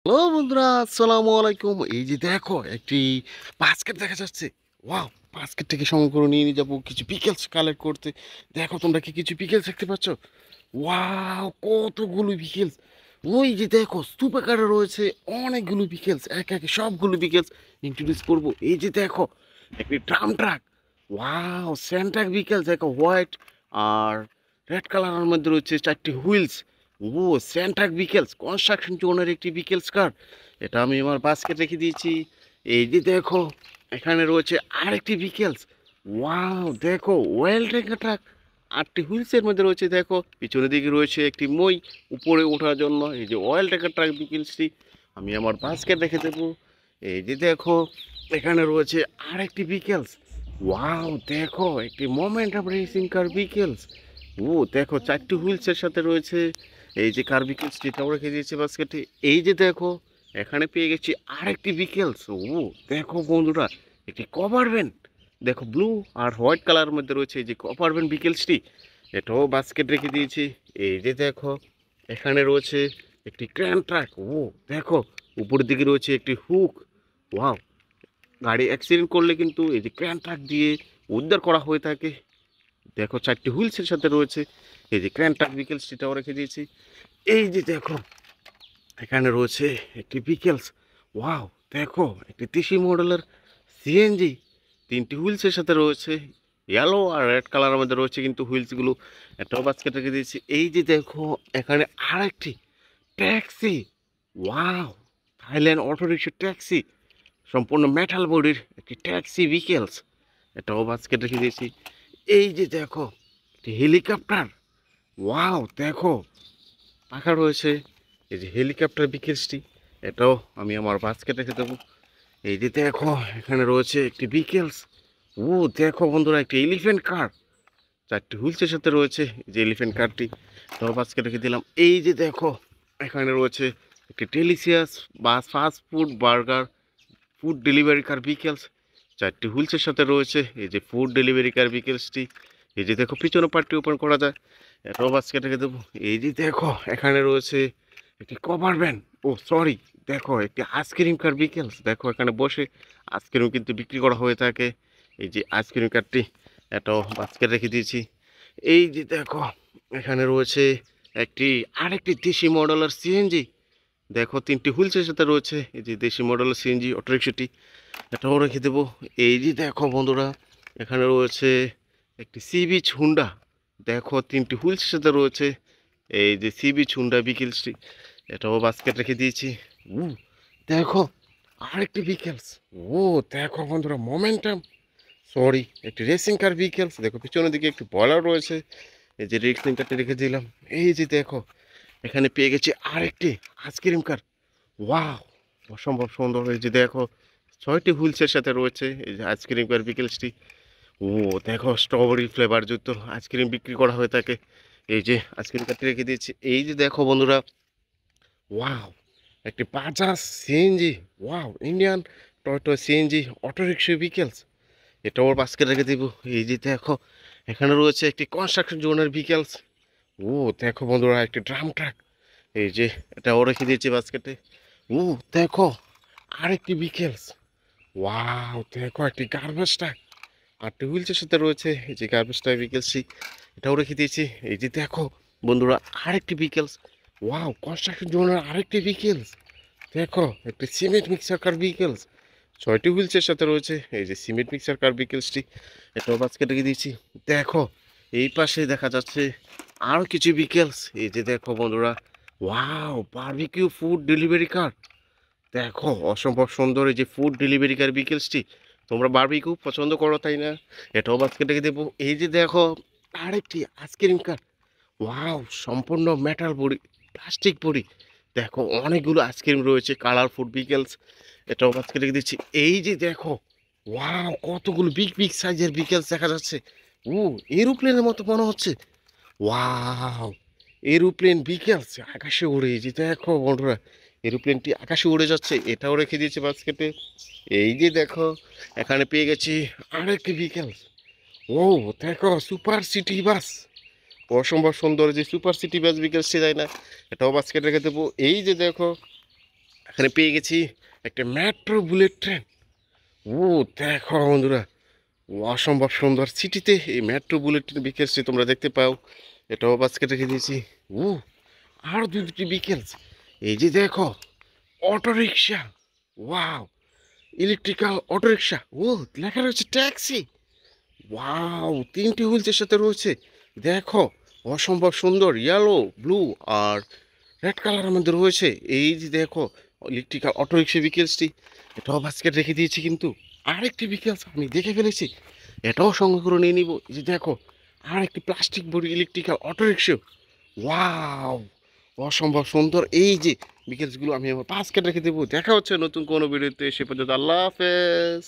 Hello বন্ধুরা, আসসালামু আলাইকুম। এই যে দেখো একটি বাস্কেট দেখা যাচ্ছে। ওয়াও! বাস্কেট থেকে সংগ্রহ করে নিয়ে যাবো কিছু পিকেলস কালেক্ট করতে। দেখো তোমরা কি কিছু পিকেলস দেখতে পাচ্ছ? ওয়াও! কতগুলো পিকেলস। ওই যে দেখো স্তূপ আকারে রয়েছে অনেকগুলো পিকেলস। একে একে সবগুলো পিকেলস ইন্ট্রোডিউস করবো। এই যে দেখো একটি ড্রাম ট্রাক। ওয়াও! সেন্ট্রাক পিকেলস দেখো হোয়াইট আর রেড কালারের মধ্যে রয়েছে 4টি হুইলস। ও সেন্ট্রাক বিকেলস কনস্ট্রাকশন জোনের একটি বিকেলস কার। এটা আমি আমার বাস্কেট রেখে দিয়েছি। এই যে দেখো এখানে রয়েছে আরেকটি বিকেলস। ওয়াও দেখো ওয়েল ট্রেকার ট্রাক 8টি হুইলসের মধ্যে রয়েছে। দেখো পিছনের দিকে রয়েছে একটি মই উপরে ওঠার জন্য। এই যে অয়েল ট্রেকার ট্রাক বিকেলসটি আমি আমার বাস্কেট রেখে দেবো। এই যে দেখো এখানে রয়েছে আরেকটি বিকেলস। ওয়াও দেখো একটি মোমেন্টাম রেসিং কার বিকেলস। ও দেখো 4টি হুইলসের সাথে রয়েছে। এই যে কার বিকেলস যেটাও রেখে দিয়েছে বাস্কেটে। এই যে দেখো এখানে পেয়ে গেছি আরেকটি বিকেলস। ও দেখো বন্ধুরা একটি কভার ভ্যান। দেখো ব্লু আর হোয়াইট কালারের মধ্যে রয়েছে এই যে কভার ভ্যান বিকেলসটি। এটাও বাস্কেট রেখে দিয়েছি। এই যে দেখো এখানে রয়েছে একটি ক্র্যান ট্রাক। ও দেখো উপরের দিকে রয়েছে একটি হুক। ওয়াও! গাড়ি অ্যাক্সিডেন্ট করলে কিন্তু এই যে ক্র্যান ট্রাক দিয়ে উদ্ধার করা হয়ে থাকে। দেখো 4টি হুইলসের সাথে রয়েছে। এই যে ক্র্যান ট্রাক বিকেলসটিটাও রেখে দিয়েছি। এই যে দেখো এখানে রয়েছে একটি বিকেলস। ওয়াও দেখো একটি 30 মডেলের সিএনজি 3টি হুইলসের সাথে রয়েছে। ইয়েলো আর রেড কালারের মধ্যে রয়েছে কিন্তু হুইলসগুলো। একটাও বাস্কেট রেখে দিয়েছি। এই যে দেখো এখানে আরেকটি taxi. Wow! Thailand auto rickshaw taxi সম্পূর্ণ মেটাল বডির একটি ট্যাক্সি বিকেলস। এটাও বাস্কেট রেখে দিয়েছি। এই যে দেখো একটি হেলিকপ্টার। ওয়াও দেখো পাখা রয়েছে। এই যে হেলিকপ্টার বিকেলসটি এটাও আমি আমার বাস্কেটে রেখে দেবো। এই যে দেখো এখানে রয়েছে একটি বিকেলস। ও দেখো বন্ধুরা একটি এলিফ্যান্ট কার 4টি হুইলসের সাথে রয়েছে। এই যে এলিফ্যান্ট কারটি তাও বাস্কেটে রেখে দিলাম। এই যে দেখো এখানে রয়েছে একটি ডেলিশিয়াস বা fast food burger food delivery car vehicles 4টি হুইলসের সাথে রয়েছে। এই যে ফুড ডেলিভারি কার বিকেলসটি। এই যে দেখো পিছনে পার্টটি ওপেন করা যায়। এটাও বাস্কেটে রেখে দেবো। এই যে দেখো এখানে রয়েছে একটি কভার ভ্যান। ও সরি দেখো একটি আইসক্রিম কার বিকেলস। দেখো এখানে বসে আইসক্রিম কিন্তু বিক্রি করা হয়ে থাকে। এই যে আইসক্রিম কারটি এটাও বাস্কেটে রেখে দিয়েছি। এই যে দেখো এখানে রয়েছে একটি আরেকটি দেশি মডেলের সিএনজি। দেখো 3টি হুইলসের সাথে রয়েছে। এই যে দেশি মডেলের সিএনজি অটোরিকশাটি এটাও রেখে দেবো। এই যে দেখো বন্ধুরা এখানে রয়েছে একটি সি বিচ হুন্ডা। দেখো 3টি হুইলসের সাথে রয়েছে। এই যে সি বিচ হুন্ডা বিকেলসটি এটাও বাস্কেট রেখে দিয়েছি। উ দেখো আরেকটি বিকেলস। ও দেখো বন্ধুরা মোমেন্টাম সরি একটি রেসিং কার বিকেলস। দেখো পিছনের দিকে একটি বলার রয়েছে। এই যে রেসিং কারটি রেখে দিলাম। এই যে দেখো এখানে পেয়ে গেছি আরেকটি আইসক্রিম কার। ওয়াও! অসম্ভব সুন্দর। এই যে দেখো 6টি হুইলসের সাথে রয়েছে এই যে আইসক্রিম কার বিকেলসটি। ও দেখো স্ট্রবেরি ফ্লেভার যুক্ত আইসক্রিম বিক্রি করা হয়ে থাকে। এই যে আইসক্রিম কারটি রেখে দিয়েছি। এই যে দেখো বন্ধুরা ওয়াও! একটি Bajaj CNG. Wow! Indian Toyota CNG autorickshaw vehicles. এটাও বাস্কেটে রেখে দিব। এই যে দেখো এখানে রয়েছে একটি কনস্ট্রাকশন জোনের বিকেলস। ও দেখো বন্ধুরা একটি ড্রাম ট্রাক। এই যে এটাও রেখে দিয়েছি বাস্কেটে। ও দেখো আরেকটি বিকেলস। ওয়াও দেখো একটি গার্বেজ ট্রাক 8টি হুইলসের সাথে রয়েছে। এই যে গার্বেজ ট্রাক বিকেলসটি এটাও রেখে দিয়েছি। এই যে দেখো বন্ধুরা আরেকটি বিকেলস। ওয়াও কনস্ট্রাকশন জোনের আরেকটি বিকেলস। দেখো একটি সিমেন্ট মিক্সার কার বিকেলস 6টি হুইলসের সাথে রয়েছে। এই যে সিমেন্ট মিক্সার কার বিকেলসটি এটাও বাস্কেটে রেখে দিয়েছি। দেখো এই পাশে দেখা যাচ্ছে আরও কিছু বিকেলস। এই যে দেখো বন্ধুরা ওয়াও বারবিকিউ ফুড ডেলিভারি কার। দেখো অসম্ভব সুন্দর এই যে ফুড ডেলিভারি কার বিকেলসটি। তোমরা বারবিকিউ পছন্দ করো তাই না? এটাও বাস্কেটে রেখে দেবো। এই যে দেখো আরেকটি আইসক্রিম কার। ওয়াও সম্পূর্ণ মেটাল বডি প্লাস্টিক বডি। দেখো অনেকগুলো আইসক্রিম রয়েছে কালারফুল বিকেলস এটাও বাস্কেটে রেখে দিচ্ছি। এই যে দেখো ওয়াও কতগুলো বিগ বিগ সাইজের বিকেলস দেখা যাচ্ছে। ও এরোপ্লেনের মতো মনে হচ্ছে। ওয়াও এরোপ্লেন বিকেলস আকাশে উড়ে। এই যে দেখো বন্ধুরা এরোপ্লেনটি আকাশে উড়ে যাচ্ছে এটাও রেখে দিয়েছে বাস্কেটে। এই যে দেখো এখানে পেয়ে গেছি আরেকটি বিকেলস। ও দেখো সুপার সিটি বাস অসম্ভব সুন্দর যে সুপার সিটি বাস বিকেলসটি তাই না? এটাও বাস্কেট রেখে দেবো। এই যে দেখো এখানে পেয়ে গেছি একটা মেট্রো বুলেট ট্রেন। ও দেখো বন্ধুরা, অসম্ভব সুন্দর সিটিতে এই মেট্রো বুলেট ট্রেন বিকেলসটি তোমরা দেখতে পাও। এটাও বাস্কেট রেখে দিয়েছি। ও আর দুটি বিকেলস, এই যে দেখো auto rickshaw. Wow, electrical auto rickshaw. ও লেখা রয়েছে ট্যাক্সি। ওয়াও, তিনটি হুইলসের সাথে রয়েছে। দেখো অসম্ভব সুন্দর, ইয়েলো, ব্লু আর রেড কালারের মধ্যে রয়েছে। এই যে দেখো ইলেকট্রিক্যাল অটো রিক্সা বিকেলসটি, এটাও বাস্কেট রেখে দিয়েছি। কিন্তু আরেকটি বিকেলস আমি দেখে ফেলেছি, এটাও সংগ্রহ করে নিয়ে নিব। এই যে দেখো আরেকটি plastic body electrical auto rickshaw. Wow, অসম্ভব সুন্দর। এই যে বিকেলসগুলো আমি আমার বাস্কেট রেখে দেবো। দেখা হচ্ছে নতুন কোনো ভিডিওতে, সে পর্যন্ত আল্লাহ হাফেজ।